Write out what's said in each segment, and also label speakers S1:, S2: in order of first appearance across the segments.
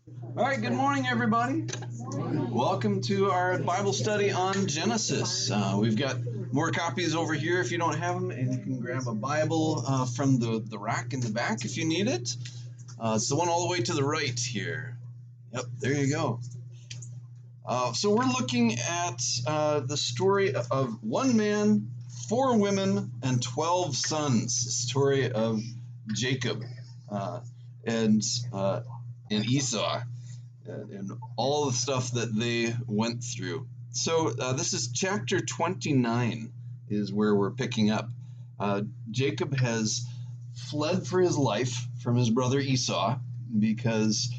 S1: All right, good morning, everybody. Welcome to our Bible study on Genesis. We've got more copies over here if you don't have them, and you can grab a Bible from the rack in the back if you need it. It's the one all the way to the right here. Yep, there you go. So we're looking at the story of one man, 4 women, and 12 sons. The story of Jacob and Esau. And all the stuff that they went through. So this is chapter 29 is where we're picking up. Jacob has fled for his life from his brother Esau because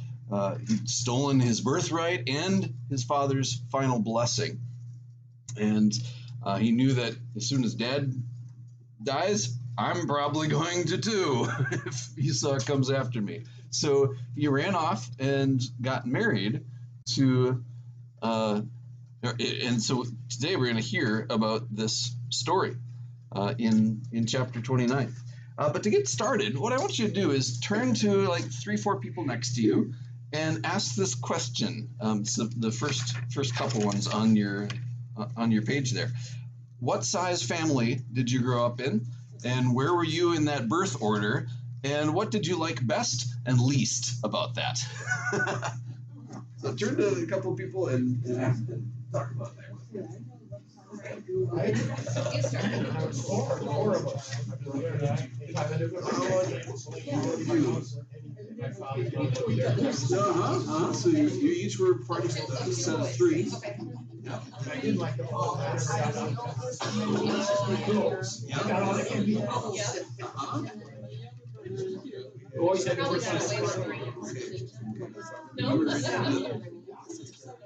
S1: he'd stolen his birthright and his father's final blessing. And he knew that as soon as dad dies, I'm probably going to too if Esau comes after me. So he ran off and got married to, and so today we're going to hear about this story in chapter 29. But to get started, what I want you to do is turn to like 3-4 people next to you and ask this question. So the first couple ones on your page there. What size family did you grow up in? And where were you in that birth order? And what did you like best and least about that? So turn to a couple of people and talk about that. So you each were part of a set of 3. Yeah. I did like the fall. Always had to work on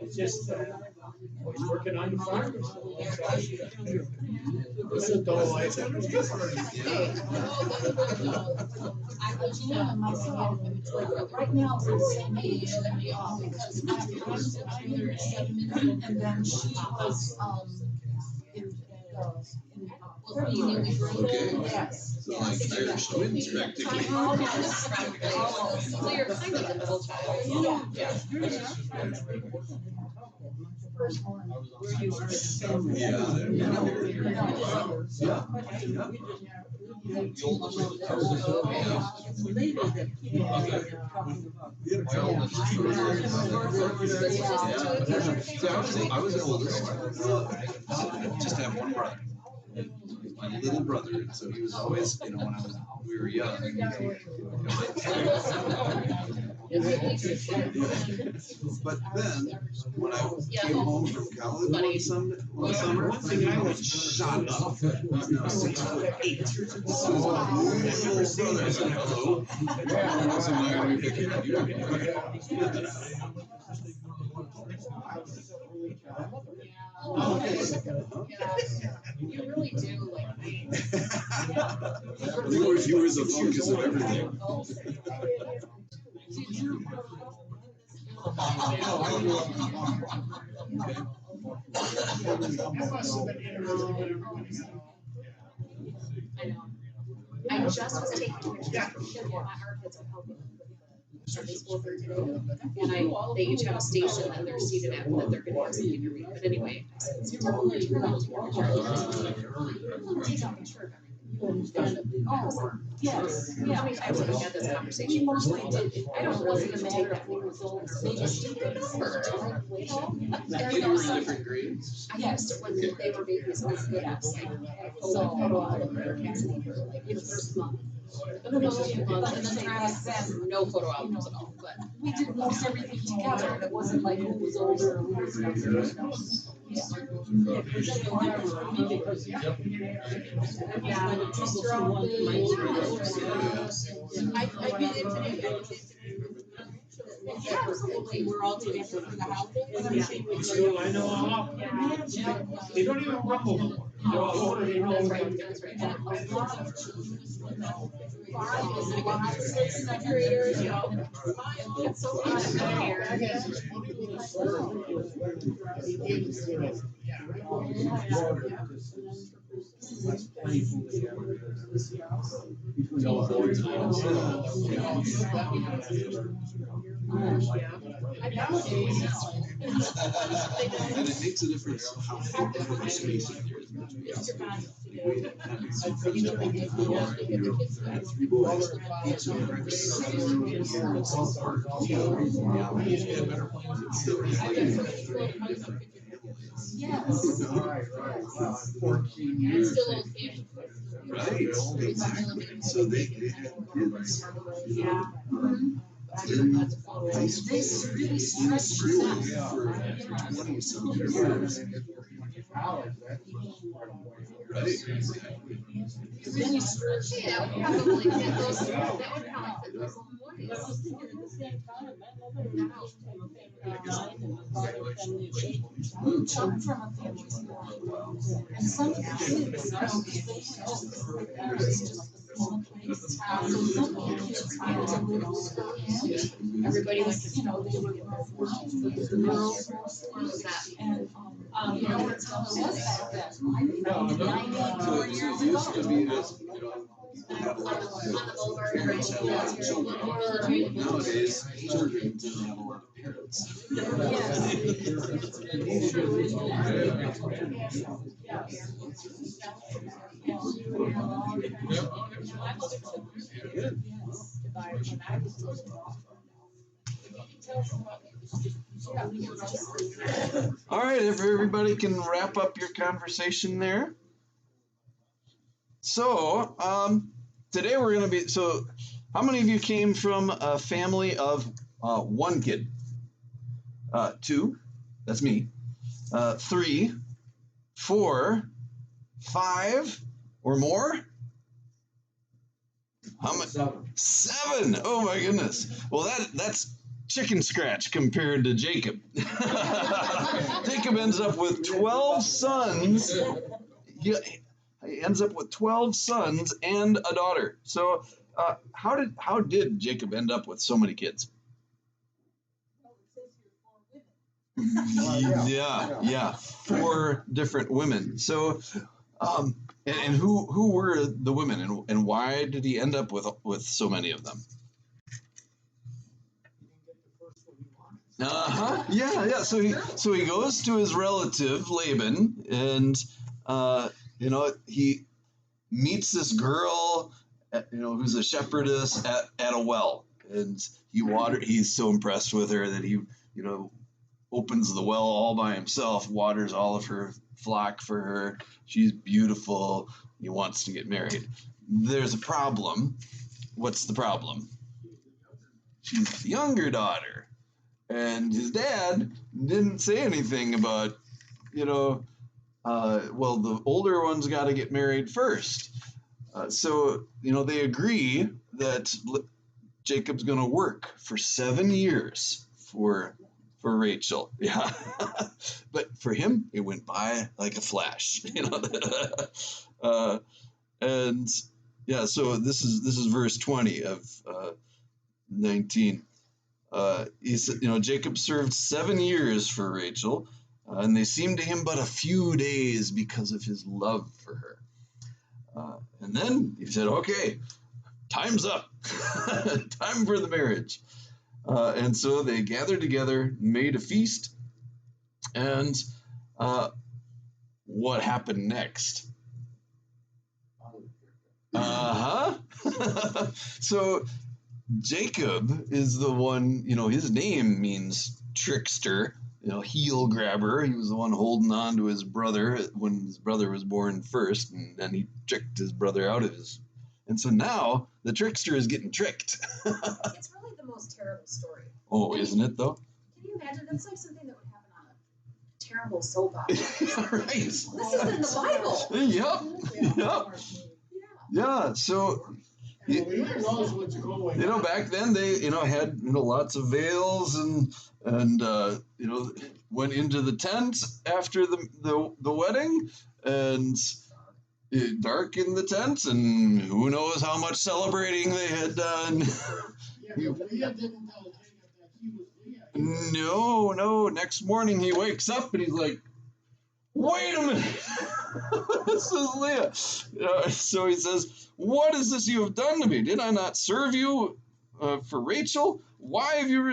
S1: it's just always working on the farm. It's a dull life.
S2: Right now it's the same age that we are because my friends either 7 and then she was
S1: Okay.
S2: Yes.
S1: So like Irish twins practically.
S3: So you're kind of the middle child.
S2: First one.
S1: I was the oldest. Just have one brother. My little brother, and so he was always, when we were young. But then, when I came home from college one summer, I was shot up. I was now 6'8". So my little brother said, "Hello." So I'm not going to be picking you.
S3: You really do like me.
S1: You were the focus of everything.
S3: I know. I just was taking pictures of my art kids are helping Sunday school for today, and they each have a station that they're seated at that they're going to have something to read. But anyway, I said, it's totally I'm taking a picture of everything.
S2: Oh, yes, yeah.
S3: How many times have we had this conversation?
S2: We mostly did.
S3: I don't
S2: wasn't
S3: really
S2: a
S3: take
S2: matter
S3: that
S2: of who was old.
S3: They just do the number.
S1: You were in different grades?
S3: I used it when they were babies. I was good at so photo album for Cassidy for like the first month. And then Travis, no photo albums at all. But
S2: we did most everything together, and it wasn't like who was older or who was younger.
S3: I did it today.
S2: Yeah, absolutely. We're all together in the house.
S4: I know all. They don't even rumble no more.
S3: That's right, that's right.
S2: And a lot of children, you know, 5, 6th graders, you know. It's so
S1: And it makes a difference how much space there is between us. Three boys, each of them are 7 years apart. It's still different.
S2: Yes.
S4: 14
S3: And
S4: years.
S3: still old family.
S1: Right. So they had kids.
S3: Yeah.
S1: In
S2: They
S1: high school.
S2: really stretched it
S1: Really,
S2: out.
S1: for 20 some years.
S4: College, that's part of the way.
S1: Right.
S2: Really stretched
S3: Hey,
S2: it
S3: that
S2: out.
S3: would probably fit those, that would probably fit those little boys.
S2: Some from a family and some kids, you know, because they went to their parents just the small place. So some kids had to live in
S3: Everybody went to
S2: you know, they were girls
S3: Where was that?
S2: and, you know, it's was back then.
S1: So it used to be this, you know, people had a lot of
S3: On the boulevard,
S1: parents had a lot of
S3: right?
S1: children. Nowadays, children don't have a lot of parents. All right, if everybody can wrap up your conversation there. So, today we're going to be, so how many of you came from a family of one kid? 2, that's me. 3, 4, 5, or more? How much? 7. Oh my goodness. Well, that's chicken scratch compared to Jacob. Jacob ends up with 12 sons. He ends up with 12 sons and a daughter. So, how did Jacob end up with so many kids? Yeah, 4 different women. So, and who were the women, and why did he end up with so many of them? Yeah. So he goes to his relative Laban, and he meets this girl, who's a shepherdess at a well, and he's so impressed with her that he opens the well all by himself, waters all of her flock for her. She's beautiful. He wants to get married. There's a problem. What's the problem? She's the younger daughter. And his dad didn't say anything about, the older one's got to get married first. So they agree that Jacob's going to work for 7 years for Rachel. Yeah. But for him, it went by like a flash, and yeah, so this is verse 20 of 19. He said, Jacob served 7 years for Rachel, and they seemed to him but a few days because of his love for her. And then he said, okay, time's up. Time for the marriage. And so they gathered together, made a feast, and what happened next? So Jacob is the one, his name means trickster, heel grabber. He was the one holding on to his brother when his brother was born first, and then he tricked his brother out of his. And so now the trickster is getting tricked.
S3: It's really the most terrible story.
S1: Oh, isn't it though?
S3: Can you imagine? That's like something that would happen on a terrible soap opera.
S1: Right.
S3: This is in the Bible.
S1: Yep. Yeah. So, back then they, had, lots of veils and went into the tent after the wedding, And it darkened the tent, and who knows how much celebrating they had done.
S4: Yeah, but Leah didn't tell Jacob that he was Leah.
S1: No. Next morning he wakes up and he's like, wait a minute. This is Leah. So he says, what is this you have done to me? Did I not serve you for Rachel? Why have you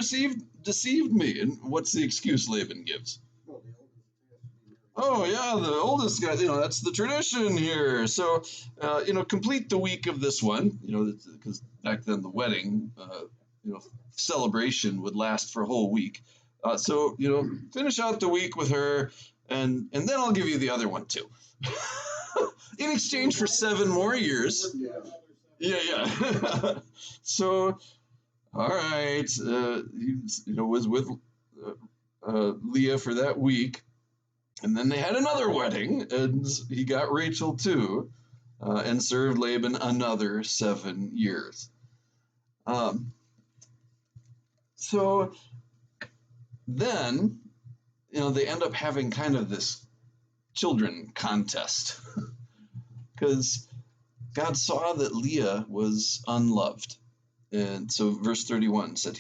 S1: deceived me? And what's the excuse Laban gives? Oh yeah, the oldest guy. That's the tradition here. So, complete the week of this one. Because back then the wedding, celebration would last for a whole week. So finish out the week with her, and then I'll give you the other one too. In exchange for 7 more years. Yeah. So, all right, he was with Leah for that week. And then they had another wedding, and he got Rachel too, and served Laban another 7 years. So then, they end up having kind of this children contest, because God saw that Leah was unloved. And so verse 31 said,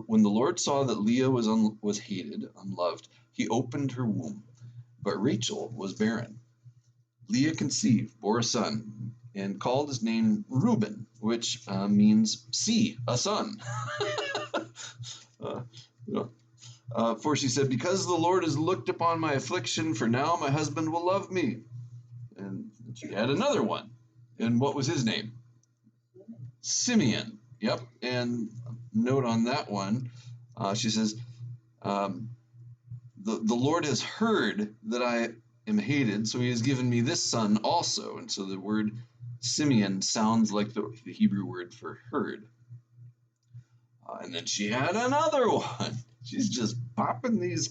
S1: when the Lord saw that Leah was hated, unloved, he opened her womb. But Rachel was barren. Leah conceived, bore a son, and called his name Reuben, which means see, a son. For she said, because the Lord has looked upon my affliction, for now my husband will love me. And she had another one. And what was his name? Simeon. Yep. And note on that one, she says, the Lord has heard that I am hated, so he has given me this son also. And so the word Simeon sounds like the Hebrew word for heard. And then she had another one. She's just popping these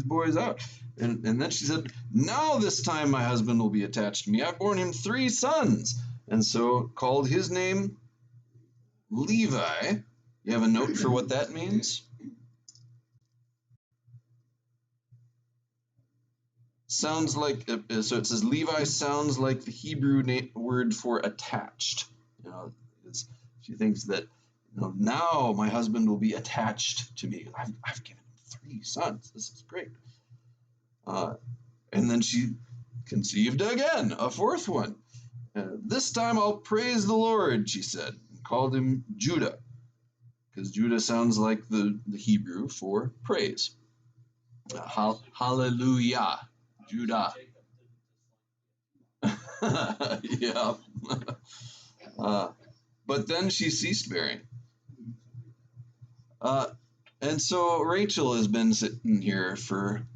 S1: boys out. And then she said, now this time my husband will be attached to me. I've borne him 3 sons. And so called his name Levi. You have a note for what that means? Sounds like, so it says Levi sounds like the Hebrew word for attached. She thinks that, now my husband will be attached to me. I've given him 3 sons. This is great. And then she conceived again, a 4th one. This time I'll praise the Lord, she said, and called him Judah, because Judah sounds like the Hebrew for praise. Hallelujah. Judah. Yeah. But then she ceased bearing. And so Rachel has been sitting here for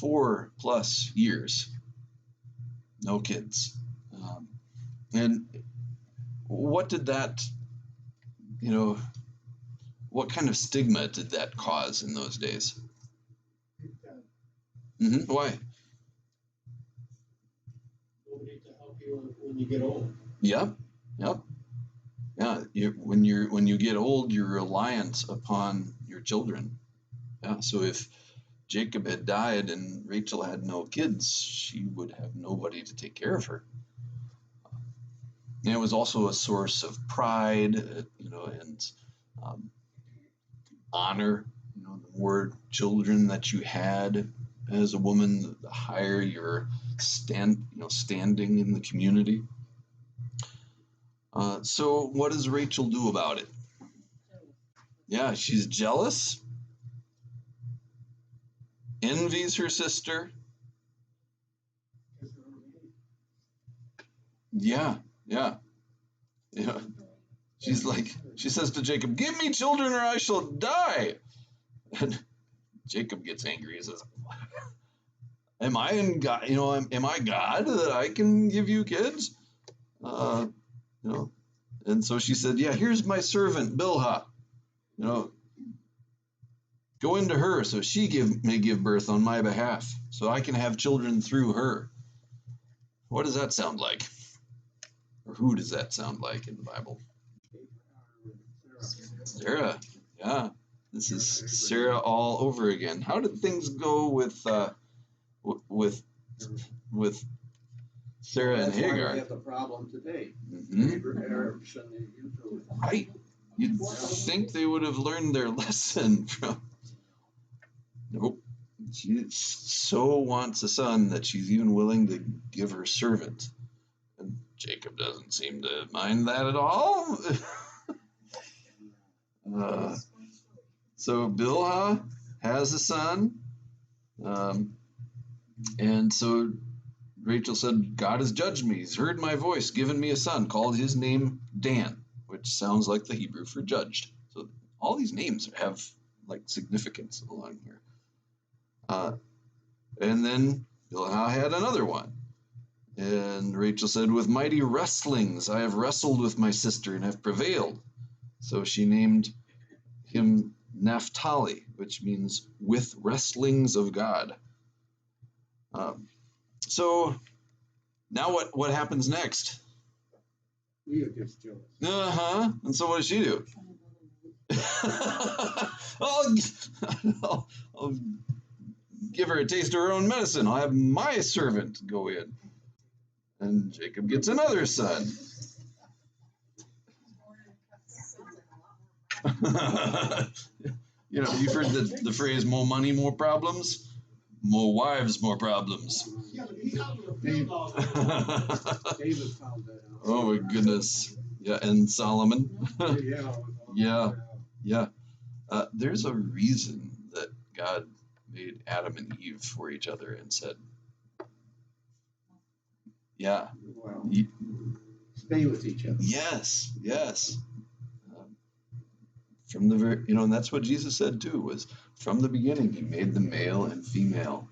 S1: 4+ years. No kids. And what did that, what kind of stigma did that cause in those days? Why?
S4: Nobody to help you when you get old.
S1: Yep. Yeah, when you get old, you're reliant upon your children. Yeah, so if Jacob had died and Rachel had no kids, she would have nobody to take care of her. And it was also a source of pride, and honor. The more children that you had as a woman, the higher your standing in the community. So what does Rachel do about it? Yeah, she's jealous, envies her sister. Yeah. She says to Jacob, give me children or I shall die. And Jacob gets angry. He says, am I in God? Am I God that I can give you kids? And so she said, yeah, here's my servant, Bilhah. Go into her so she may give birth on my behalf, so I can have children through her. What does that sound like? Or who does that sound like in the Bible? Sarah. Yeah. This is Sarah all over again. How did things go with with Sarah and
S5: That's why we
S1: Hagar.
S5: have the problem today.
S1: Mhm.
S5: Arabs and the Hebrew.
S1: Right. You'd think they would have learned their lesson from. Nope. She so wants a son that she's even willing to give her servant. And Jacob doesn't seem to mind that at all. So Bilhah has a son. And so Rachel said, God has judged me. He's heard my voice, given me a son, called his name Dan, which sounds like the Hebrew for judged. So all these names have like significance along here. And then Bilhah had another one. And Rachel said, with mighty wrestlings I have wrestled with my sister and have prevailed. So she named him Naphtali, which means with wrestlings of God. So now what happens next?
S5: Leah gets jealous.
S1: And so what does she do? I'll give her a taste of her own medicine. I'll have my servant go in. And Jacob gets another son. You've heard the phrase, more money, more problems. More wives, more problems.
S5: David found that out.
S1: Oh my goodness. Yeah, and Solomon. Yeah. There's a reason that God made Adam and Eve for each other and said, yeah.
S5: Wow. Stay with each other.
S1: Yes. From the very, and that's what Jesus said too, was from the beginning, he made them male and female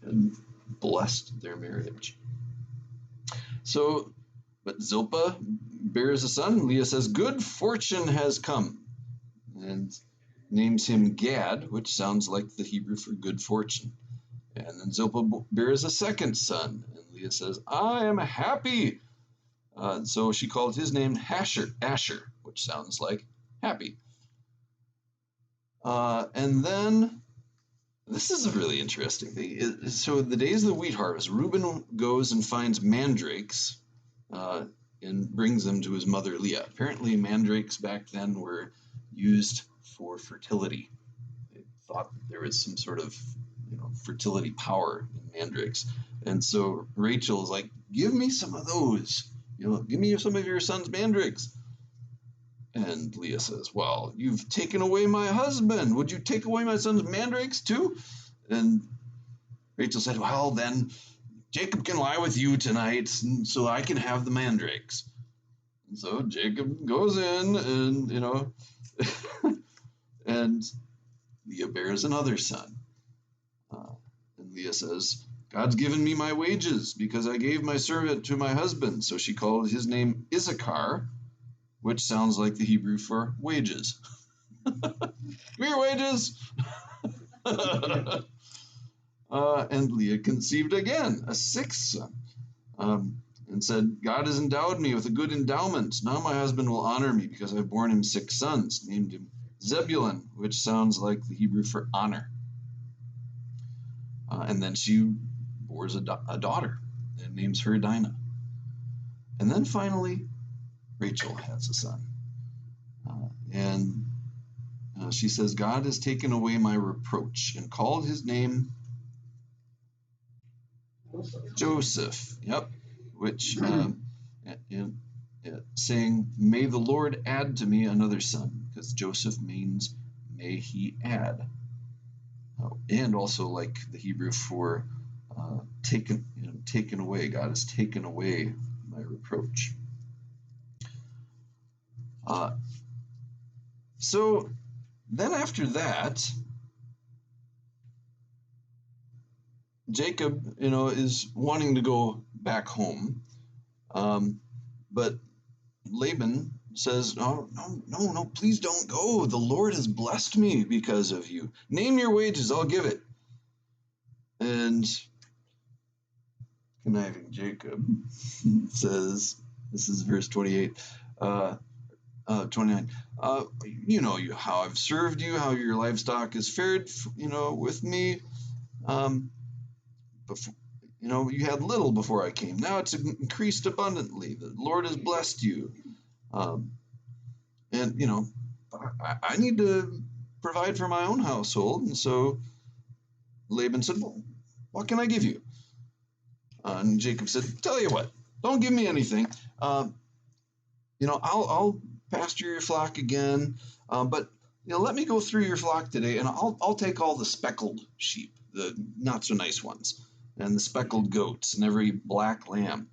S1: and blessed their marriage. So, but Zilpah bears a son. Leah says, good fortune has come, and names him Gad, which sounds like the Hebrew for good fortune. And then Zilpah bears a second son, and Leah says, I am happy. So she called his name Asher, which sounds like happy. And then, this is a really interesting thing. So the days of the wheat harvest, Reuben goes and finds mandrakes and brings them to his mother Leah. Apparently mandrakes back then were used for fertility. They thought that there was some sort of fertility power in mandrakes. And so Rachel is like, give me some of those. Give me some of your son's mandrakes. And Leah says, well, you've taken away my husband. Would you take away my son's mandrakes too? And Rachel said, well, then Jacob can lie with you tonight so I can have the mandrakes. And so Jacob goes in and, and Leah bears another son. And Leah says, God's given me my wages because I gave my servant to my husband. So she called his name Issachar, which sounds like the Hebrew for wages. Your wages! And Leah conceived again, a sixth son, and said, God has endowed me with a good endowment. Now my husband will honor me because I've borne him 6 sons, named him Zebulun, which sounds like the Hebrew for honor. And then she bores a daughter and names her Dinah. And then finally, Rachel has a son. And she says, God has taken away my reproach and called his name Joseph. Yep. Which, saying, may the Lord add to me another son, because Joseph means may he add. And also like the Hebrew for taken away. God has taken away my reproach. So then after that, Jacob, is wanting to go back home. But Laban says, no, please don't go. The Lord has blessed me because of you. Name your wages, I'll give it. And conniving Jacob says, this is verse 28, 29. How I've served you, how your livestock has fared, with me. before, you had little before I came. Now it's increased abundantly. The Lord has blessed you. And, I need to provide for my own household. And so Laban said, well, what can I give you? And Jacob said, tell you what, don't give me anything. I'll pasture your flock again, but let me go through your flock today, and I'll take all the speckled sheep, the not so nice ones, and the speckled goats, and every black lamb.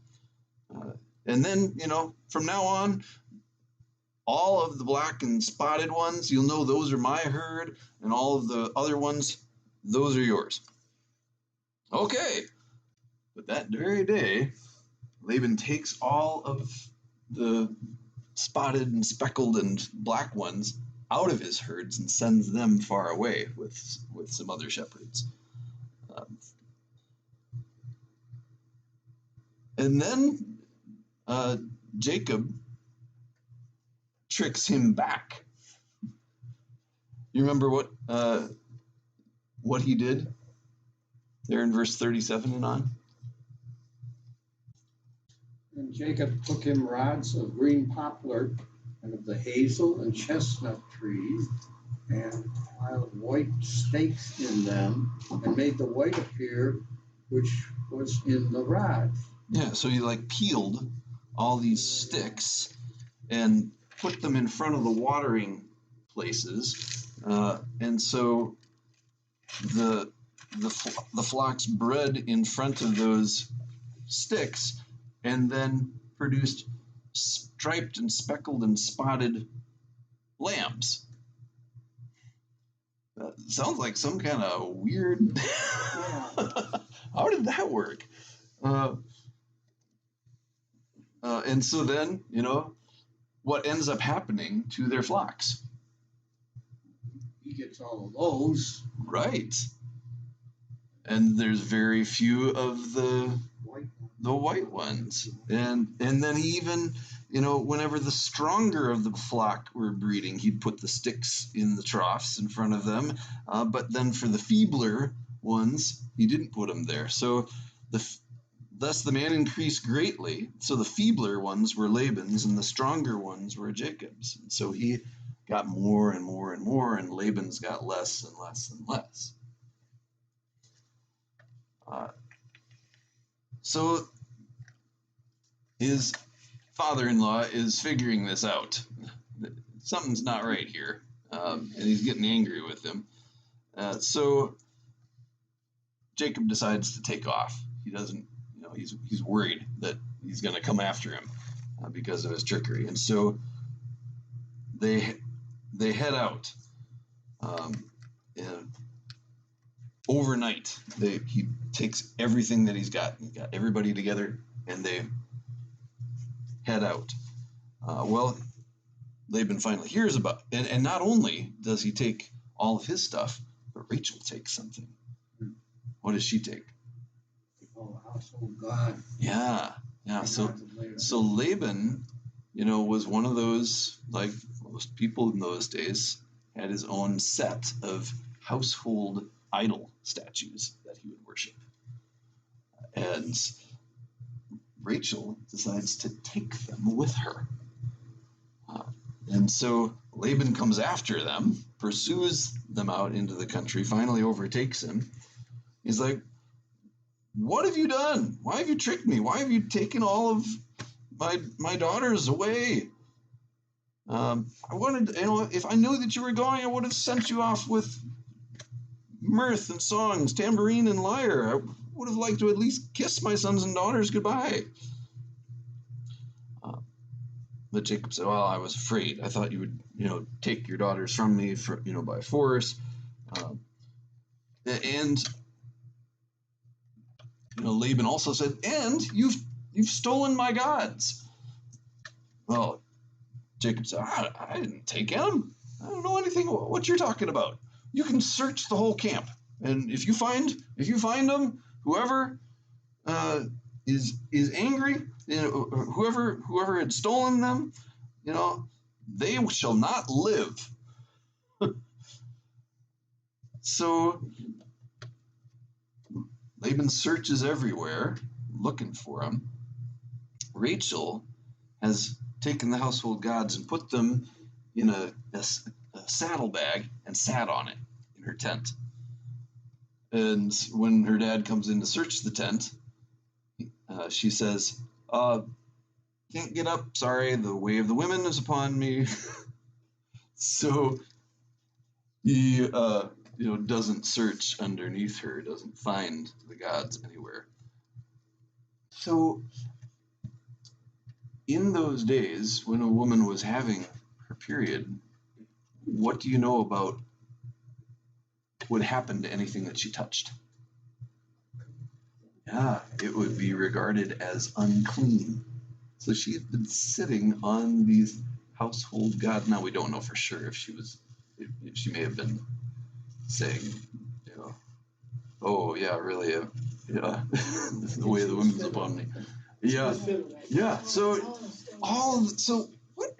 S1: And then, from now on, all of the black and spotted ones, you'll know those are my herd, and all of the other ones, those are yours. Okay. But that very day, Laban takes all of the spotted and speckled and black ones out of his herds and sends them far away with some other shepherds. And then Jacob tricks him back. You remember what he did there in verse 37 and on?
S5: And Jacob took him rods of green poplar and of the hazel and chestnut trees, and piled white stakes in them, and made the white appear which was in the rods.
S1: Yeah, so he peeled all these sticks and put them in front of the watering places, and so the flocks bred in front of those sticks, and then produced striped and speckled and spotted lambs. That sounds like some kind of weird. How did that work? And so then, what ends up happening to their flocks?
S5: He gets all of those.
S1: Right. And there's very few of the white ones. And then he even, whenever the stronger of the flock were breeding, he'd put the sticks in the troughs in front of them. But then for the feebler ones, he didn't put them there. So thus the man increased greatly. So the feebler ones were Laban's, and the stronger ones were Jacob's. And so he got more and more and more, and Laban's got less and less and less. So his father-in-law is figuring this out. Something's not right here, and he's getting angry with him. So Jacob decides to take off. He doesn't, he's worried that he's going to come after him because of his trickery, and so they head out. And overnight, he takes everything that he's got. He got everybody together, and they head out. Well, Laban finally hears about, and not only does he take all of his stuff, but Rachel takes something. What does she take?
S5: Oh, household God.
S1: Yeah. So Laban, was one of those, like most people in those days, had his own set of household idol statues that he would worship. And Rachel decides to take them with her. And so Laban comes after them, pursues them out into the country, finally overtakes him. He's like, what have you done? Why have you tricked me? Why have you taken all of my daughters away? I wanted, if I knew that you were going, I would have sent you off with mirth and songs, tambourine and lyre. I would have liked to at least kiss my sons and daughters goodbye. But Jacob said, well, I was afraid. I thought you would, take your daughters from me by force. And Laban also said, and you've stolen my gods. Well, Jacob said, I didn't take them. I don't know anything what you're talking about. You can search the whole camp, and if you find them, whoever is angry, whoever had stolen them, they shall not live. So Laban searches everywhere looking for him. Rachel has taken the household gods and put them in a saddlebag and sat on it in her tent. And when her dad comes in to search the tent, she says, can't get up, sorry, the way of the women is upon me. So he doesn't search underneath her, doesn't find the gods anywhere. So in those days when a woman was having her period, what do you know about what happened to anything that she touched? Yeah, it would be regarded as unclean. So she had been sitting on these household gods. Now we don't know for sure if she may have been saying, oh yeah, really, yeah, the way the women's upon me. Yeah, yeah. So what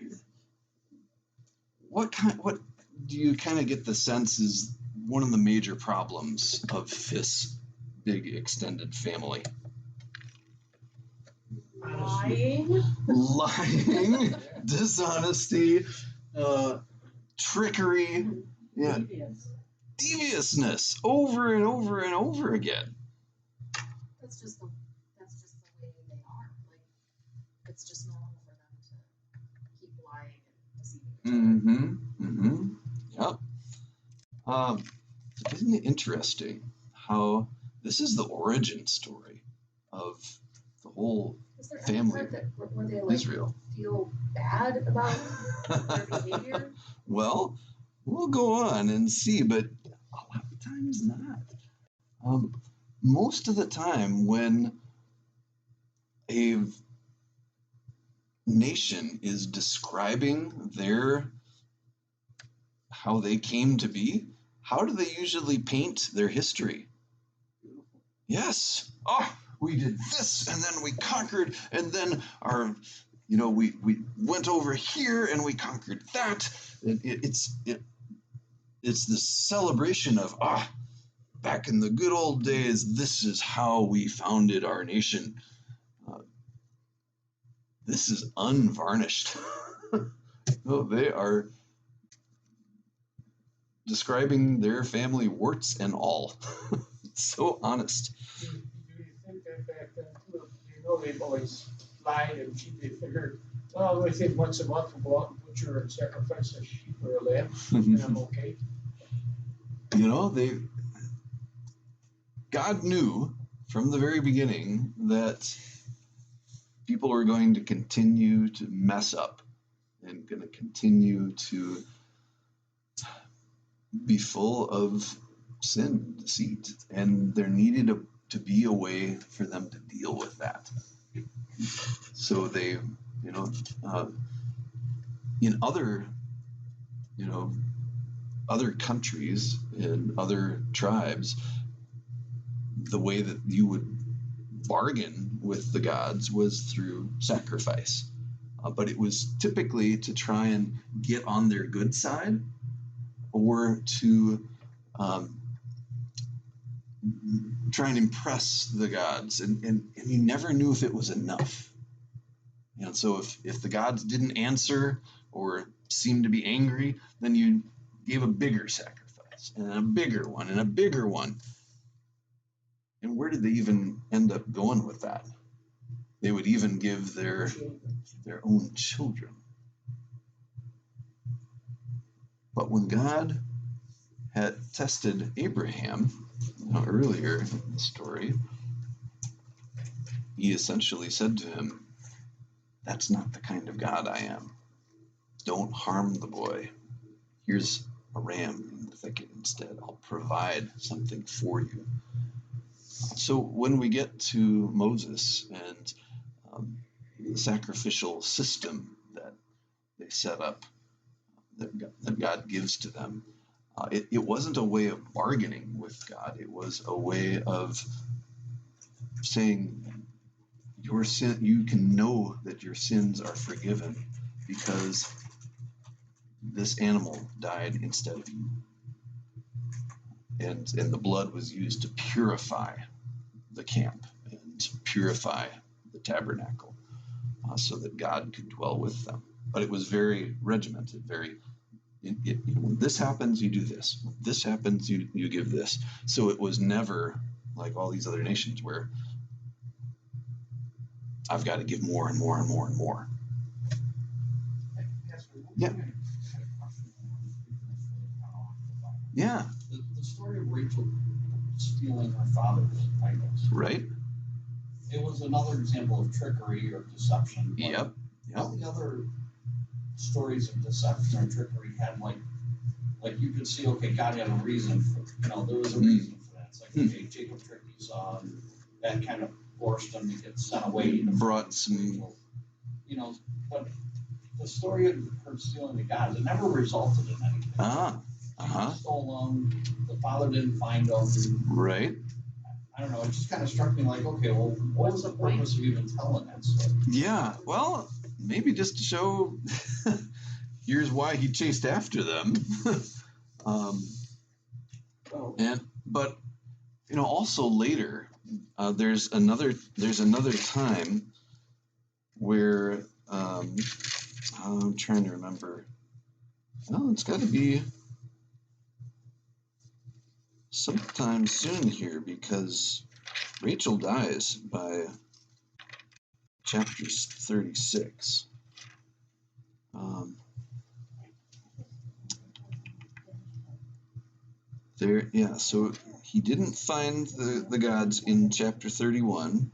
S1: do you kind of get the sense is one of the major problems of this big extended family? Lying, dishonesty, trickery, yeah, deviousness, over and over and over again.
S2: That's just the way they are. Like, it's just normal for them to keep lying and deceiving each other.
S1: Yep. Isn't it interesting how this is the origin story of the whole
S2: Is there
S1: family
S2: any part that where they
S1: Israel?
S2: feel bad about their behavior?
S1: Well, we'll go on and see, but a lot of times not. Most of the time when a nation is describing how they came to be, how do they usually paint their history? Yes. Oh, we did this, and then we conquered, and then we went over here and we conquered that. It's this celebration of back in the good old days, this is how we founded our nation. This is unvarnished. No, they are describing their family warts and all. So honest.
S4: Do you think that back then, too, they've always lied and cheated? They figured, well, I think once a month we'll go out and butcher and sacrifice a sheep or a lamb, and I'm okay.
S1: God knew from the very beginning that people are going to continue to mess up and going to continue to be full of sin, deceit, and there needed to be a way for them to deal with that. So they, in other countries, in other tribes, the way that you would bargain with the gods was through sacrifice. But it was typically to try and get on their good side or to try and impress the gods. And you never knew if it was enough. So if the gods didn't answer or seemed to be angry, then you gave a bigger sacrifice and a bigger one and a bigger one. And where did they even end up going with that? They would even give their own children. But when God had tested Abraham earlier in the story, he essentially said to him, "That's not the kind of God I am. Don't harm the boy. Here's a ram in the thicket instead. I'll provide something for you." So when we get to Moses and the sacrificial system that they set up, that God gives to them, it wasn't a way of bargaining with God. It was a way of saying, your sin, you can know that your sins are forgiven because this animal died instead of you. And the blood was used to purify the camp and purify the tabernacle so that God could dwell with them. But it was very regimented, when this happens, you do this. When this happens, you give this. So it was never like all these other nations where I've got to give more and more and more and more. Yeah. Yeah.
S6: The story of Rachel stealing her father's idols.
S1: Right.
S6: It was another example of trickery or deception.
S1: Yep.
S6: All the other stories of deception or trickery had like you could see, okay, God had a reason for, there was a reason for that. It's like, okay, Jacob tricked Esau, and that kind of forced him to get sent away.
S1: Brought some,
S6: but the story of her stealing the gods, it never resulted in anything. She stole them. The father didn't find them.
S1: Right.
S6: I don't know. It just kind of struck me like, okay, well, what was the purpose of even telling that story?
S1: Yeah. Well, maybe just to show here's why he chased after them. But also later, there's another time where I'm trying to remember. Oh, it's got to be sometime soon here, because Rachel dies by chapter 36. So he didn't find the gods in chapter 31.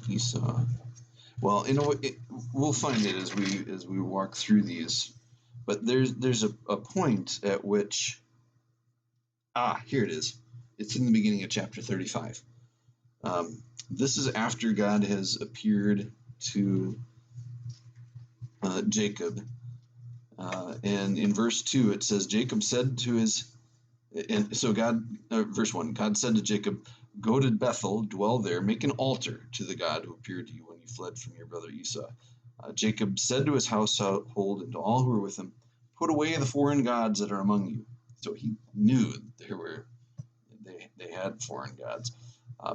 S1: Esau. Well, we'll find it as we walk through these. But there's a point at which here it is. It's in the beginning of chapter 35. This is after God has appeared to Jacob, and in verse 2 it says, Jacob said to his, and so verse 1, God said to Jacob, go to Bethel, dwell there, make an altar to the God who appeared to you when you fled from your brother Esau. Jacob said to his household and to all who were with him, put away the foreign gods that are among you. So he knew they had foreign gods.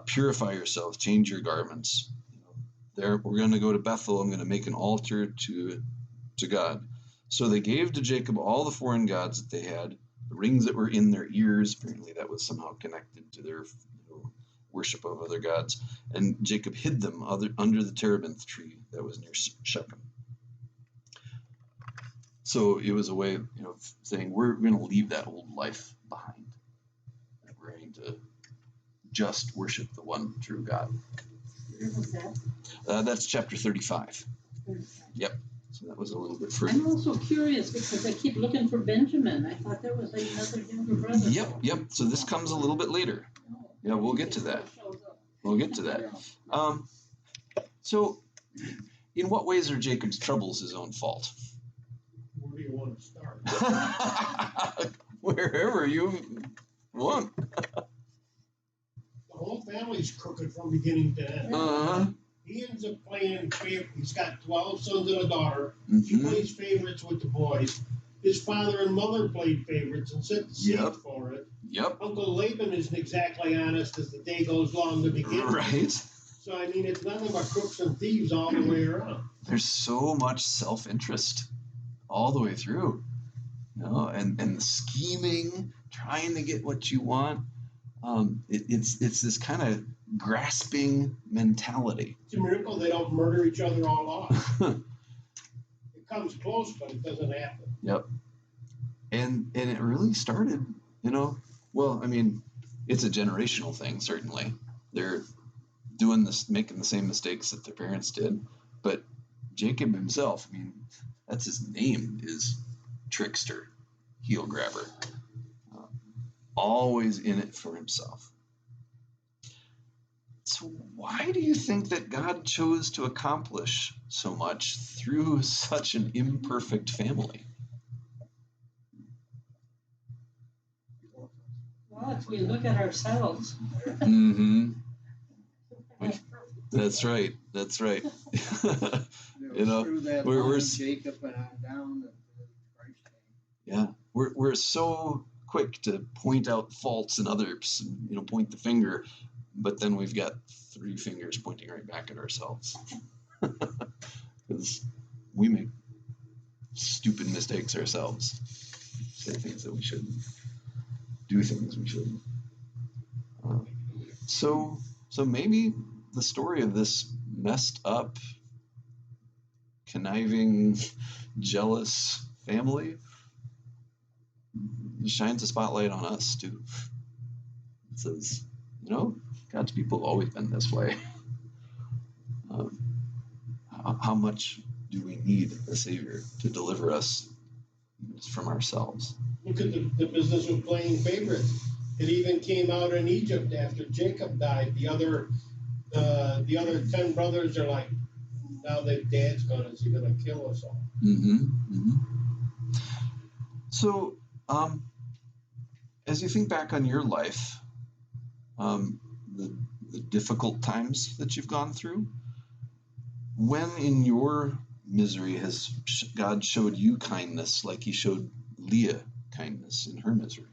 S1: Purify yourselves, change your garments. We're going to go to Bethel. I'm going to make an altar to God. So they gave to Jacob all the foreign gods that they had, the rings that were in their ears. Apparently that was somehow connected to their worship of other gods. And Jacob hid them under the terebinth tree that was near Shechem. So it was a way of saying, we're going to leave that old life behind. We're going to just worship the one true God.
S7: Where was that?
S1: That's chapter 35. Yep. So that was a little bit further.
S7: I'm also curious because I keep looking for Benjamin. I thought there was another younger brother.
S1: Yep. So this comes a little bit later. Yeah, we'll get to that. So in what ways are Jacob's troubles his own fault?
S4: Where do you want to start?
S1: Wherever you want.
S4: The whole family's crooked from beginning to end. He ends up playing favorite. He's got 12 sons and a daughter. He plays favorites with the boys. His father and mother played favorites and set the seed for it.
S1: Yep.
S4: Uncle Laban isn't exactly honest as the day goes along to begin with.
S1: Right.
S4: So, I mean, it's nothing but crooks and thieves all the way around.
S1: There's so much self-interest all the way through. And the scheming, trying to get what you want. It's this kind of grasping mentality.
S4: It's a miracle they don't murder each other all off. It comes close, but it doesn't happen.
S1: Yep. And it really started, well, I mean, it's a generational thing, certainly. They're doing this, making the same mistakes that their parents did. But Jacob himself, I mean, that's his name, is trickster, heel grabber. Always in it for himself. So why do you think that God chose to accomplish so much through such an imperfect family?
S7: Well, if we look at ourselves.
S1: That's right. You know,
S5: Through that
S1: we're
S5: line,
S1: s-
S5: Jacob and on down that Christ came.
S1: yeah, we're so quick to point out faults in others, you know, point the finger, but then we've got three fingers pointing right back at ourselves because we make stupid mistakes ourselves, say things that we shouldn't, do things we shouldn't. So maybe the story of this messed up, conniving, jealous family shines a spotlight on us too. It says, you know, God's people have always been this way. Um, how much do we need a Savior to deliver us from ourselves?
S4: Look at the business of playing favorites. It even came out in Egypt after Jacob died. The other 10 brothers are like, now that Dad's gone, is he gonna kill us all?
S1: So, as you think back on your life, the difficult times that you've gone through, when in your misery has God showed you kindness like he showed Leah kindness in her misery?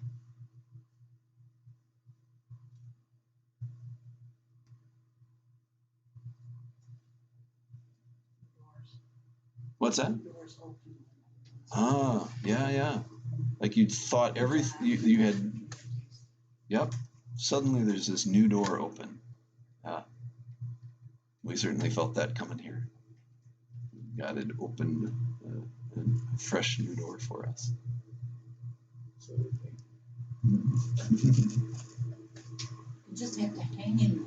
S1: What's that? Ah, yeah. Like you thought everything you had. Yep. Suddenly there's this new door open. We certainly felt that coming here. God had opened a fresh new door for us.
S2: You just have to hang in.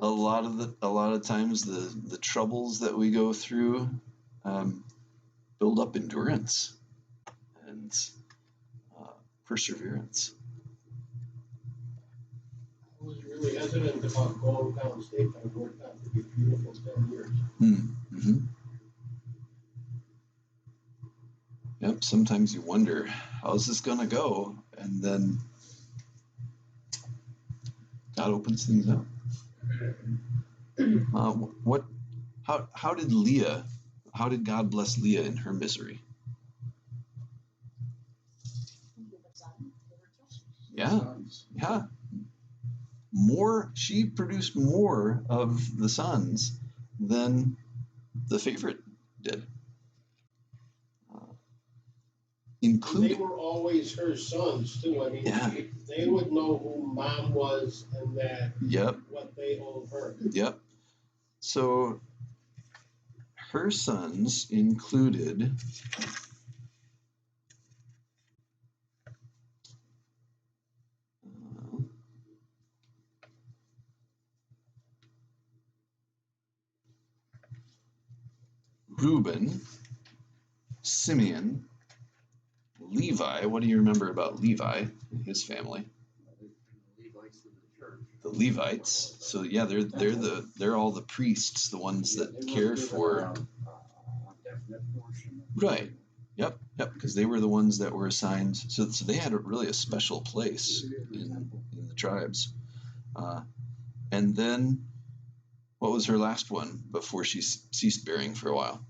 S1: A lot of times the troubles that we go through build up endurance and perseverance.
S4: I was really hesitant about going downstate, but it worked out to be beautiful 10 years.
S1: Yep, sometimes you wonder, how's this gonna go? And then God opens things up. How did God bless Leah in her misery? Yeah. She produced more of the sons than the favorite did. Including,
S4: they were always her sons too. I mean, they would know who Mom was and that. What they owed her.
S1: Yep. So her sons included Reuben, Simeon, Levi. What do you remember about Levi and his family? The Levites. So yeah, they're all the priests, the ones that care for. Right. Yep. Because they were the ones that were assigned. So they had really a special place in the tribes. And then, what was her last one before she ceased bearing for a while?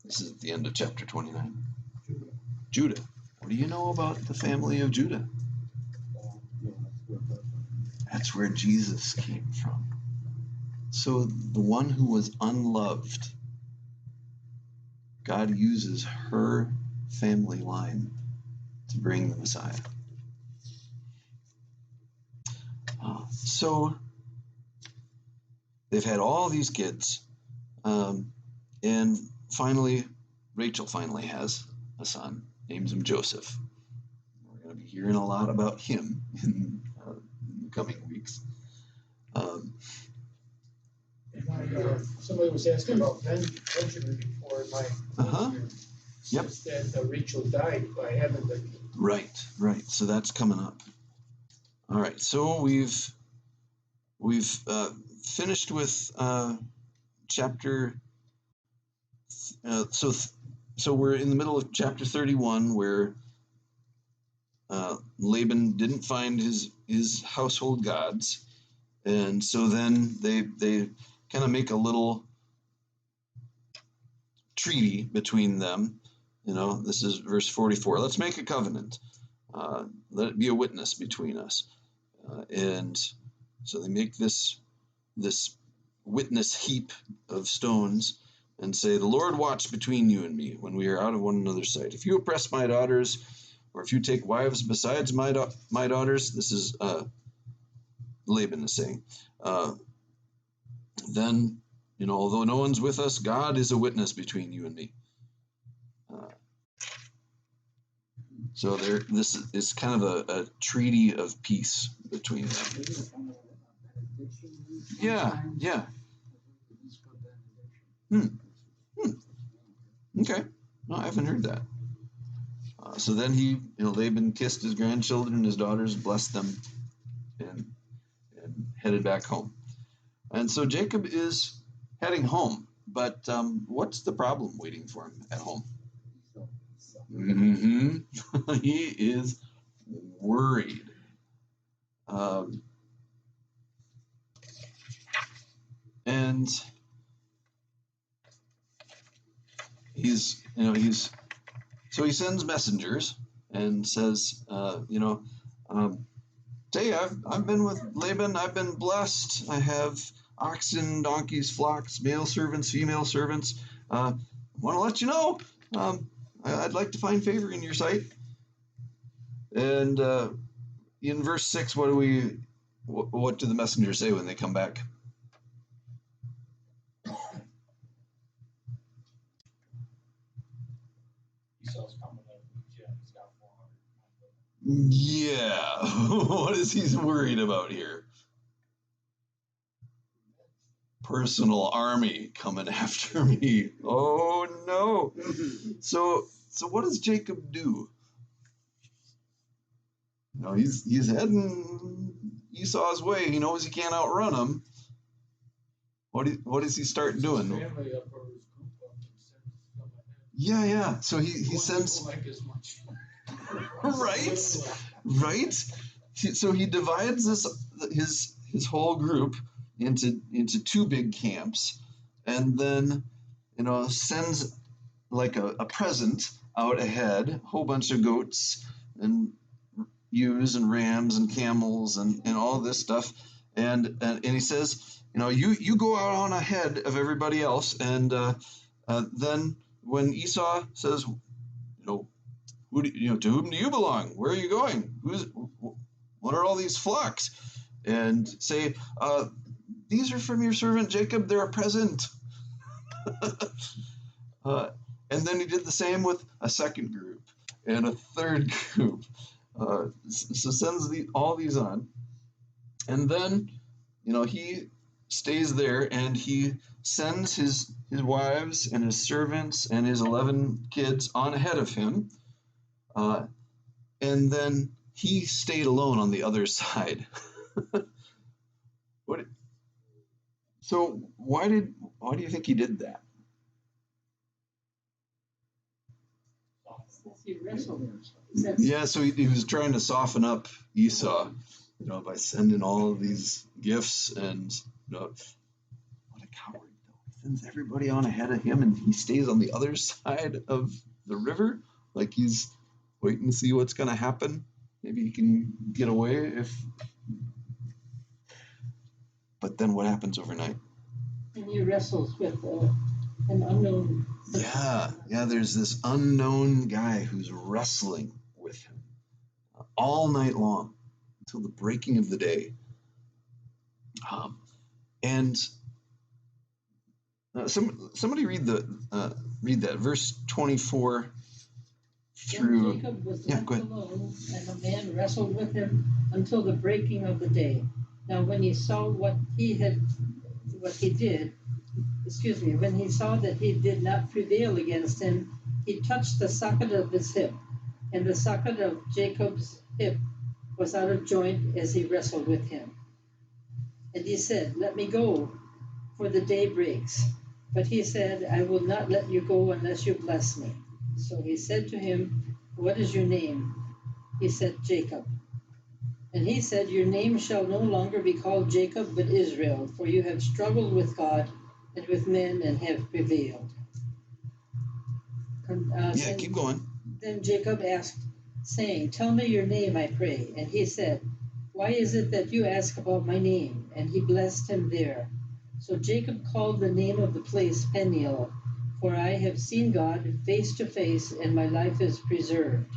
S1: This is at the end of chapter 29. Judah. What do you know about the family of Judah? That's where Jesus came from. So the one who was unloved, God uses her family line to bring the Messiah. So they've had all these kids, and finally, Rachel finally has a son, names him Joseph. We're going to be hearing a lot about him in the coming weeks.
S8: Somebody was asking about Benjamin before in my since that Rachel died by having the
S1: right. So that's coming up. All right. So we've finished with chapter. So we're in the middle of chapter 31 where Laban didn't find his household gods, And so then they kind of make a little treaty between them. This is verse 44. Let's make a covenant. Let it be a witness between us. And so they make this witness heap of stones and say, the Lord watch between you and me when we are out of one another's sight. If you oppress my daughters, or if you take wives besides my daughters, this is Laban is saying, then, although no one's with us, God is a witness between you and me. So this is kind of a treaty of peace between them. Yeah. Okay. No, I haven't heard that. So then Laban kissed his grandchildren and his daughters, blessed them, and headed back home. And so Jacob is heading home, but what's the problem waiting for him at home? He is worried. And so he sends messengers and says, hey, I've been with Laban. I've been blessed. I have oxen, donkeys, flocks, male servants, female servants. I want to let you know, I'd like to find favor in your sight. And in verse 6, what do the messengers say when they come back?
S6: Esau's coming out of Egypt. He's got 400.
S1: Yeah. What is he worried about here? Personal army coming after me. Oh no. So what does Jacob do? He's heading Esau's way. He knows he can't outrun him. What does he start doing?
S8: Family up or his group up and sends them ahead.
S1: Yeah. So he sends.
S8: Like as much.
S1: Right. So he divides his whole group into two big camps, and then sends like a present out ahead, a whole bunch of goats and ewes and rams and camels and all this stuff, and he says, you go out on ahead of everybody else, and then when Esau says, to whom do you belong? Where are you going? What are all these flocks? And say, these are from your servant Jacob. They're a present. And then he did the same with a second group and a third group. So sends all these on, and then he stays there and he sends his wives and his servants and his 11 kids on ahead of him. And then he stayed alone on the other side. So why do you think he did that?
S7: He wrestled.
S1: Yeah, so he was trying to soften up Esau, by sending all of these gifts, and what a coward though. He sends everybody on ahead of him and he stays on the other side of the river, like he's waiting to see what's going to happen. Maybe he can get away but then what happens overnight?
S7: And he wrestles with an unknown.
S1: Yeah, there's this unknown guy who's wrestling with him all night long until the breaking of the day. And somebody read that verse 24 through.
S7: Then Jacob was
S1: Yeah,
S7: left
S1: go ahead.
S7: alone, and a man wrestled with him until the breaking of the day. Now, when he saw when he saw that he did not prevail against him, he touched the socket of his hip, and the socket of Jacob's hip was out of joint as he wrestled with him. And he said, "Let me go, for the day breaks." But he said, "I will not let you go unless you bless me." So he said to him, "What is your name?" He said, "Jacob." And he said, "Your name shall no longer be called Jacob, but Israel, for you have struggled with God and with men and have prevailed."
S1: Yeah, keep going.
S7: Then Jacob asked, saying, "Tell me your name, I pray." And he said, "Why is it that you ask about my name?" And he blessed him there. So Jacob called the name of the place Peniel, for I have seen God face to face, and my life is preserved.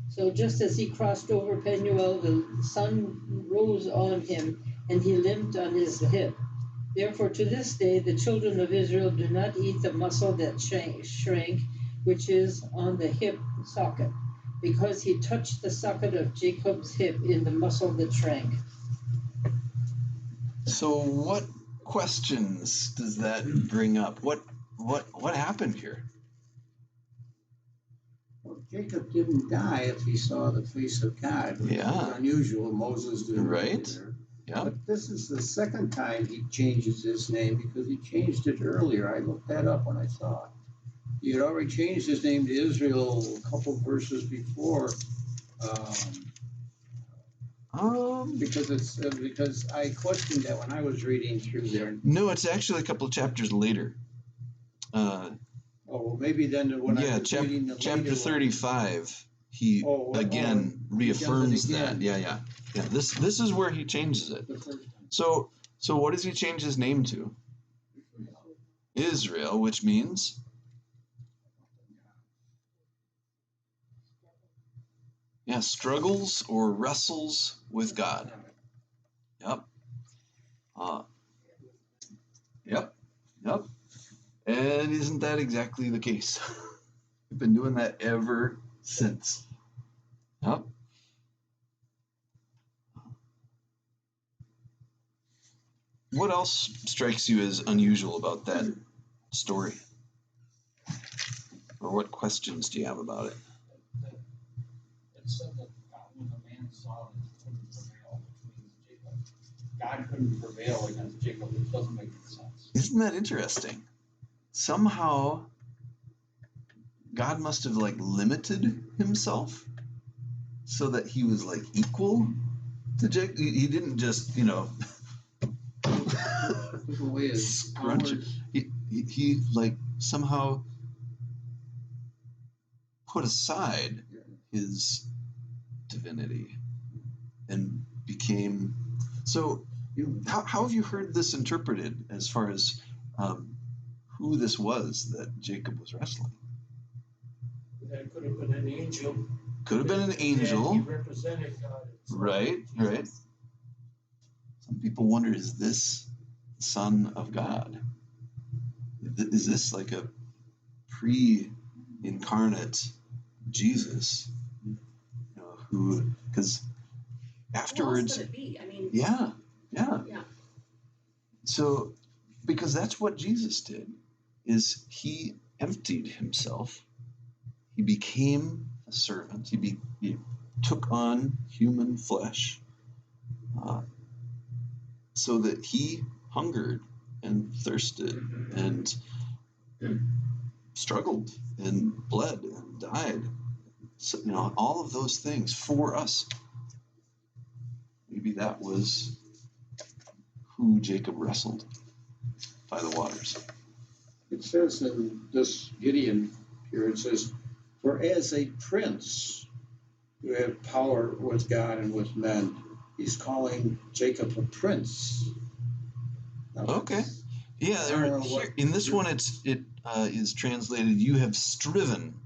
S7: So just as he crossed over Peniel, the sun rose on him, and he limped on his hip. Therefore, to this day, the children of Israel do not eat the muscle that shrank, which is on the hip socket, because he touched the socket of Jacob's hip in the muscle that shrank.
S1: So, what questions does that bring up? What happened here?
S5: Well, Jacob didn't die if he saw the face of God, which
S1: Yeah.
S5: is unusual. Moses didn't.
S1: Right.
S5: Either.
S1: Yeah.
S5: But this is the second time he changes his name because he changed it earlier. I looked that up when I saw it. He had already changed his name to Israel a couple verses before, because I questioned that when I was reading through there.
S1: No, it's actually a couple of chapters later.
S5: Well, maybe then when I was reading the
S1: chapter 35, he reaffirms that. Yeah. This is where he changes it. So what does he change his name to? Israel, which means struggles or wrestles with God. Yep. Yep. And isn't that exactly the case? We've been doing that ever since. Yep. What else strikes you as unusual about that story? Or what questions do you have about it?
S6: It said that when the man saw that he couldn't prevail, which means God couldn't prevail against Jacob, which doesn't make any sense.
S1: Isn't that interesting? Somehow God must have limited himself so that he was equal to Jacob. He didn't just, scrunch it. He somehow put aside his divinity and became. So how have you heard this interpreted as far as who this was that Jacob was wrestling?
S8: That could have been an angel.
S1: Could have been an angel.
S8: He represented God.
S1: Right. Some people wonder, is this the Son of God? Is this like a pre-incarnate Jesus? Who, because afterwards.
S3: Who else could it be? I mean.
S1: Yeah.
S3: Yeah.
S1: So, because that's what Jesus did, is he emptied himself. He became a servant. He took on human flesh, so that he hungered and thirsted and struggled and bled and died. So, all of those things for us. Maybe that was who Jacob wrestled by the waters.
S5: It says in this Gideon here, it says, "For as a prince you have power with God and with men." He's calling Jacob a prince. Now,
S1: okay. Yeah, in this one it is translated, "You have striven.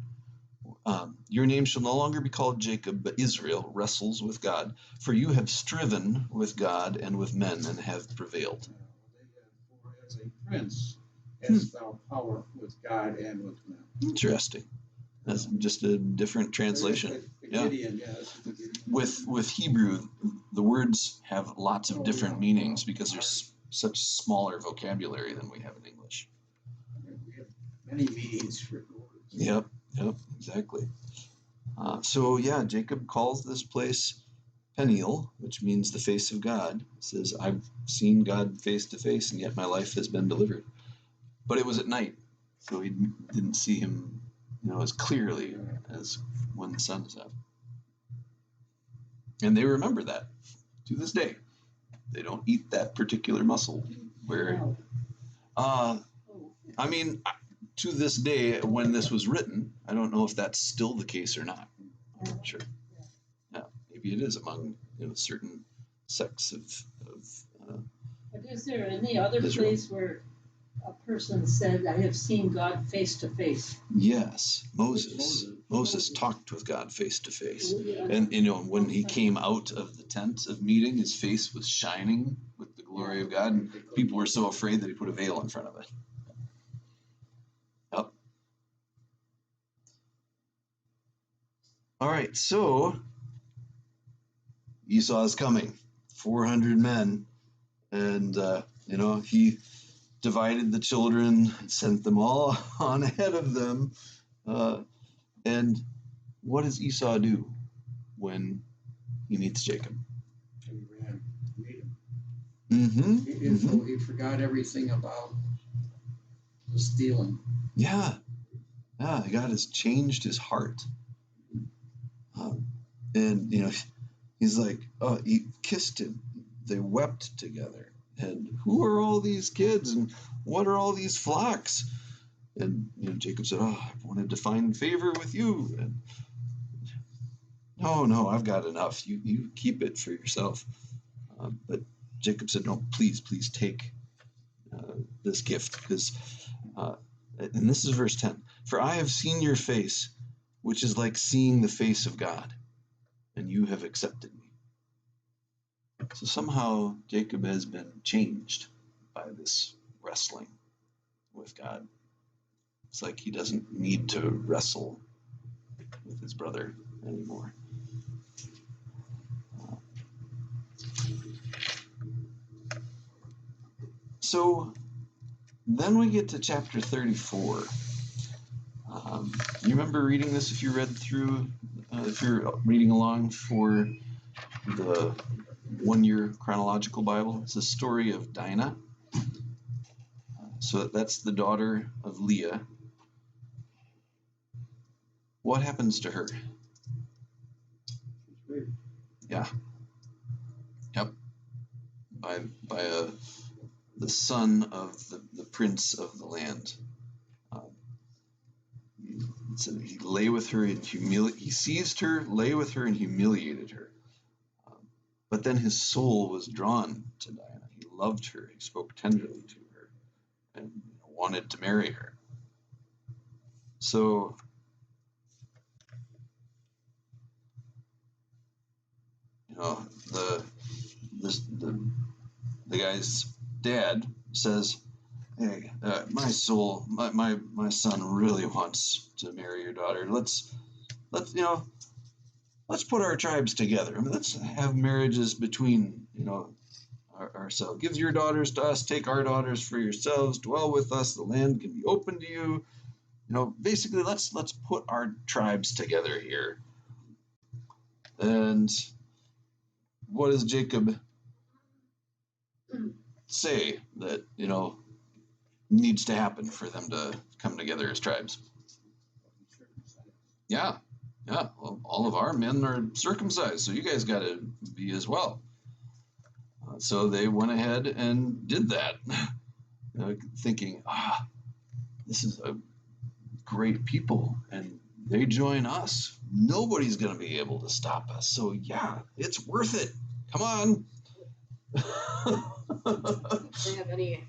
S1: Your name shall no longer be called Jacob, but Israel wrestles with God. For you have striven with God and with men and have prevailed."
S5: For as a prince hast thou power with God and with men.
S1: Interesting. That's just a different translation.
S5: Gideon,
S1: With Hebrew, the words have lots of different meanings because there's such smaller vocabulary than we have in English.
S5: We have many meanings for words.
S1: Yep, exactly. Jacob calls this place Peniel, which means the face of God. It says, "I've seen God face to face, and yet my life has been delivered." But it was at night, so he didn't see him, as clearly as when the sun is up. And they remember that to this day. They don't eat that particular mussel. Where, I mean, to this day, when this was written, I don't know if that's still the case or not. I'm not sure. Yeah, maybe it is among certain sects of
S7: But is there any other
S1: Israel.
S7: place where a person said, I have seen God face to face?
S1: Yes, Moses talked with God face to face. And when he came out of the tent of meeting, his face was shining with the glory of God, and people were so afraid that he put a veil in front of it. Yep. All right, so Esau is coming, 400 men, and he divided the children, sent them all on ahead of them. And what does Esau do when he meets Jacob?
S5: He ran to meet him.
S1: Mm-hmm.
S5: So he forgot everything about the stealing.
S1: Yeah. God has changed his heart. And he's like, oh, he kissed him. They wept together. And who are all these kids? And what are all these flocks? And Jacob said, oh, I wanted to find favor with you. And no, I've got enough. You keep it for yourself. But Jacob said, no, please take this gift. Because, and this is verse 10. For I have seen your face, which is like seeing the face of God, and you have accepted me. So somehow Jacob has been changed by this wrestling with God. It's like he doesn't need to wrestle with his brother anymore. So then we get to chapter 34. You remember reading this if you read through, if you're reading along for the 1 year chronological Bible? It's the story of Dinah. So that's the daughter of Leah. What happens to her? Yeah. Yep. By the son of the prince of the land. He lay with her and he seized her, lay with her, and humiliated her. But then his soul was drawn to Dinah. He loved her. He spoke tenderly to her and wanted to marry her. So the guy's dad says, hey, my soul, my son really wants to marry your daughter. Let's put our tribes together. I mean, let's have marriages between ourselves. Give your daughters to us. Take our daughters for yourselves. Dwell with us. The land can be open to you. Basically, let's put our tribes together here. And what does Jacob say that needs to happen for them to come together as tribes? Yeah. Well, all of our men are circumcised, so you guys got to be as well. So they went ahead and did that, thinking, this is a great people, and they join us. Nobody's going to be able to stop us. So yeah, it's worth it. Come on.
S3: Do they have any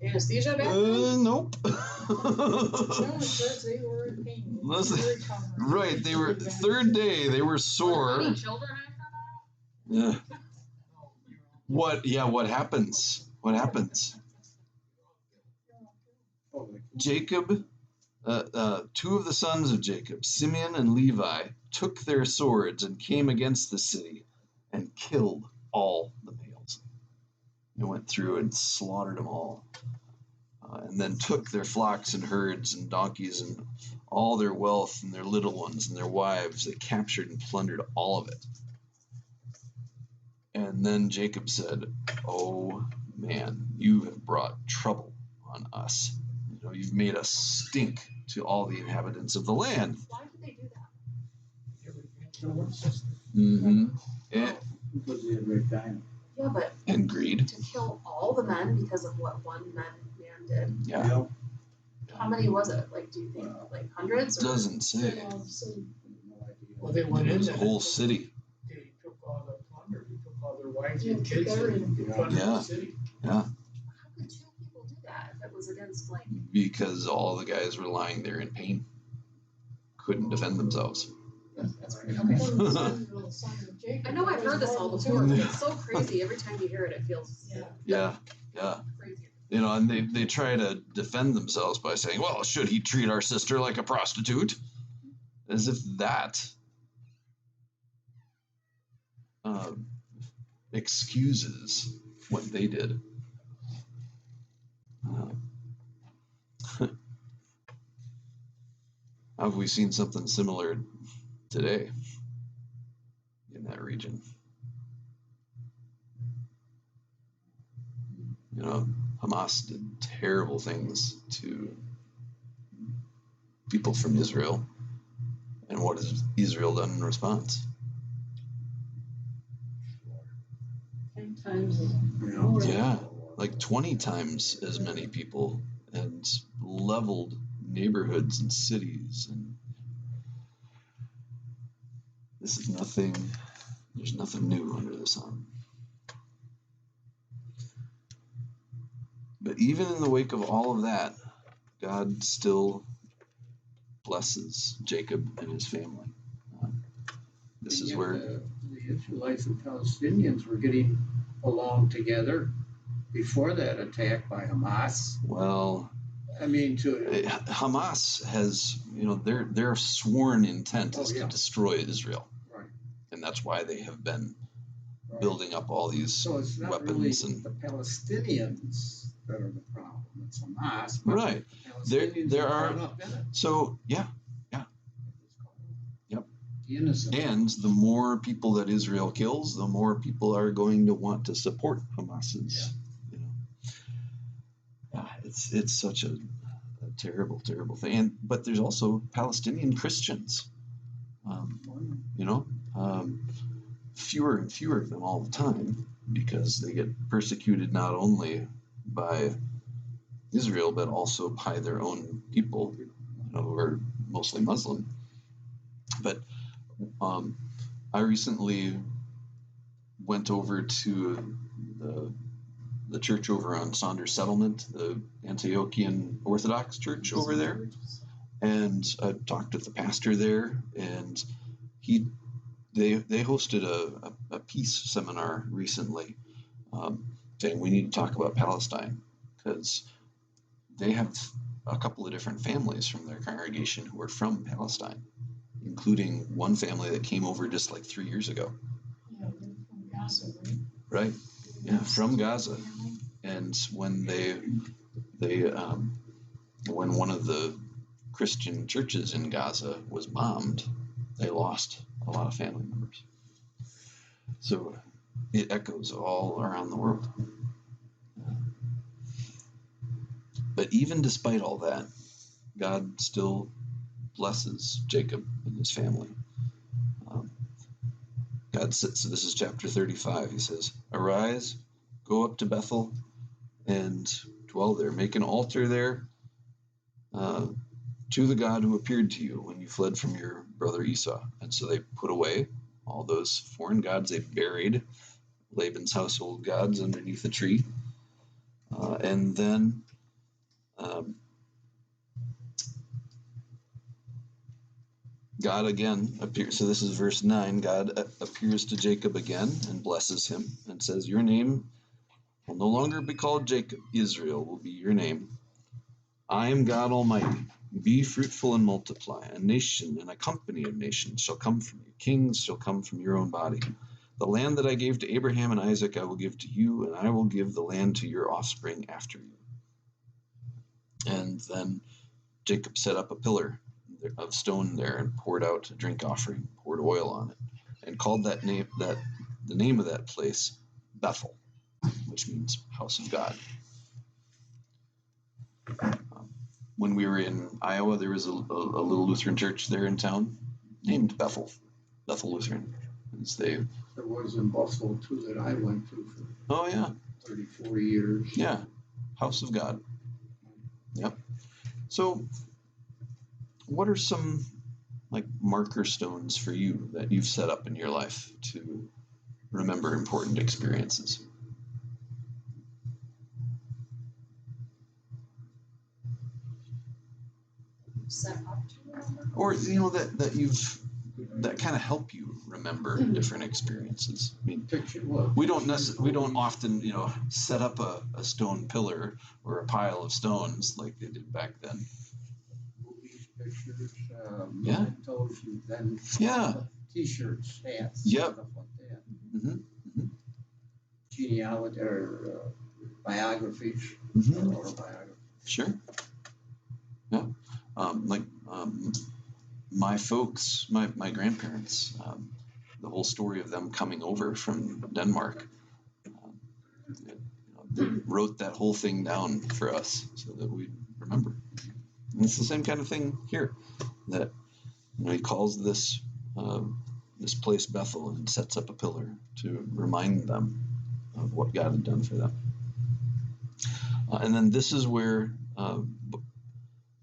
S3: anesthesia back then?
S1: Nope.
S2: No, it says they were in pain.
S1: Right, they were third day. They were sore.
S3: Any children after
S1: Yeah. What happens? What happens? Jacob, two of the sons of Jacob, Simeon and Levi, took their swords and came against the city and killed all the males. They went through and slaughtered them all. And then took their flocks and herds and donkeys and all their wealth and their little ones and their wives. They captured and plundered all of it. And then Jacob said, oh man, you have brought trouble on us. You've made us stink to all the inhabitants of the land.
S3: Why did they do that?
S1: Mm-hmm.
S5: Because he had raped Dinah.
S3: Yeah, but
S1: And greed.
S3: to kill all the men because of what one man did.
S1: Yeah.
S3: How many was it? Like, do you think like hundreds? Or?
S1: Doesn't say.
S8: Well, they went in
S1: It's a
S8: there.
S1: whole city.
S8: They took all the plunder, they took all their wives and
S2: Yeah,
S8: kids
S2: buried
S8: and
S2: them.
S8: plundered
S1: Yeah.
S8: the city.
S3: How could two people do that if it was against like?
S1: Because all the guys were lying there in pain. Couldn't defend themselves.
S3: That's crazy. Okay. I know I've heard this all before, but it's so crazy. Every time you hear it, it feels
S1: Yeah.
S3: crazy.
S1: You know, and they try to defend themselves by saying, well, should he treat our sister like a prostitute? As if that excuses what they did. Have we seen something similar today in that region? You know, Hamas did terrible things to people from Israel. And what has Israel done in response?
S7: 10 times
S5: Yeah.
S7: more.
S1: Yeah, like 20 times as many people, and leveled neighborhoods and cities. And this is nothing, there's nothing new under the sun. But even in the wake of all of that, God still blesses Jacob and his family. This is
S5: Yet
S1: where,
S5: the Israelites and Palestinians were getting along together before that attack by Hamas.
S1: well,
S5: I mean,
S1: Hamas has, you know, their sworn intent is to destroy Israel.
S5: Right.
S1: And that's why they have been
S5: Right.
S1: building up all these
S5: So it's not
S1: weapons
S5: really
S1: and
S5: the Palestinians that are the problem. It's Hamas. But
S1: right.
S5: the
S1: There
S5: Palestinians
S1: are
S5: caught up in it.
S1: so yeah. Yep.
S5: The innocent.
S1: And the more people that Israel kills, the more people are going to want to support Hamas's. You know, it's such a terrible, terrible thing. But there's also Palestinian Christians. You know, fewer and fewer of them all the time because they get persecuted not only by Israel but also by their own people, you know, who are mostly Muslim. But I recently went over to the church over on Saunders Settlement, the Antiochian Orthodox Church over there, and I talked with the pastor there, and they hosted a peace seminar recently, saying we need to talk about Palestine because they have a couple of different families from their congregation who are from Palestine, including one family that came over just like 3 years ago.
S2: Yeah, they're from Gaza, right?
S1: Right. Yeah, from Gaza. And when when one of the Christian churches in Gaza was bombed, they lost a lot of family members. So it echoes all around the world. But even despite all that, God still blesses Jacob and his family. God says, so this is chapter 35. He says, "Arise, go up to Bethel and dwell there. Make an altar there to the God who appeared to you when you fled from your brother Esau." And so they put away all those foreign gods. They buried Laban's household gods underneath a tree. And then God again appears. So this is verse 9. God appears to Jacob again and blesses him and says, "Your name will no longer be called Jacob. Israel will be your name. I am God Almighty. Be fruitful and multiply. A nation and a company of nations shall come from you. Kings shall come from your own body. The land that I gave to Abraham and Isaac I will give to you, and I will give the land to your offspring after you." And then Jacob set up a pillar of stone there and poured out a drink offering, poured oil on it, and called the name of that place Bethel, which means house of God. When we were in Iowa, there was a little Lutheran church there in town named Bethel Lutheran. as they.
S5: There was in Buffalo too that I went to for
S1: Oh yeah,
S5: 34 years.
S1: yeah, House of God. Yep. So, what are some like marker stones for you that you've set up in your life to remember important experiences?
S2: Set up to remember.
S1: Or that kind of help you remember different experiences. I mean,
S5: Picture what?
S1: we don't often set up a stone pillar or a pile of stones like they did back then.
S5: Movies, pictures,
S1: Yeah.
S5: mementos, and then
S1: Yeah.
S5: T-shirts, hats,
S1: Yep.
S5: stuff like that.
S1: Mm-hmm.
S5: Genealogy or biographies,
S1: Mm-hmm.
S5: or autobiographies.
S1: Sure. Yeah. My folks, my grandparents, the whole story of them coming over from Denmark. They wrote that whole thing down for us so that we'd remember. And it's the same kind of thing here. That he calls this place Bethel and sets up a pillar to remind them of what God had done for them. And then this is where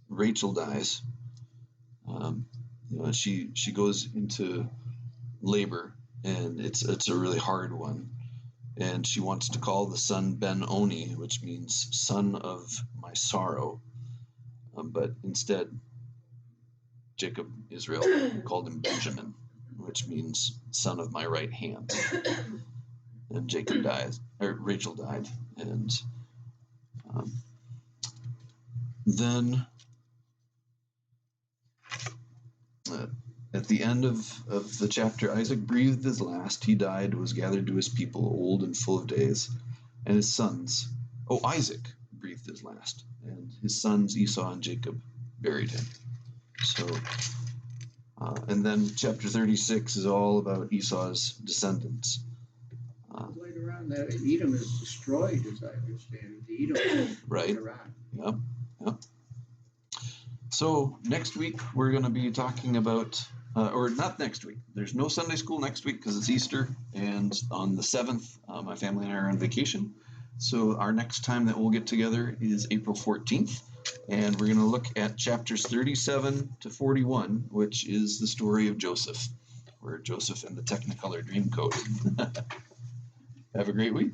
S1: Rachel dies. She goes into labor, and it's a really hard one. And she wants to call the son Ben-Oni, which means son of my sorrow. But instead, Israel called him Benjamin, which means son of my right hand. And Rachel died. And then at the end of the chapter, Isaac breathed his last. He died, was gathered to his people, old and full of days. And his sons, Isaac breathed his last. And his sons, Esau and Jacob, buried him. So, and then chapter 36 is all about Esau's descendants.
S5: Later on, that Edom is destroyed, as I understand it. Edom,
S1: right.
S5: Iran.
S1: Yep. So next week we're going to be talking about, or not next week. There's no Sunday school next week because it's Easter, and on the 7th, my family and I are on vacation. So our next time that we'll get together is April 14th, and we're going to look at chapters 37 to 41, which is the story of Joseph, where Joseph and the Technicolor Dreamcoat. Have a great week.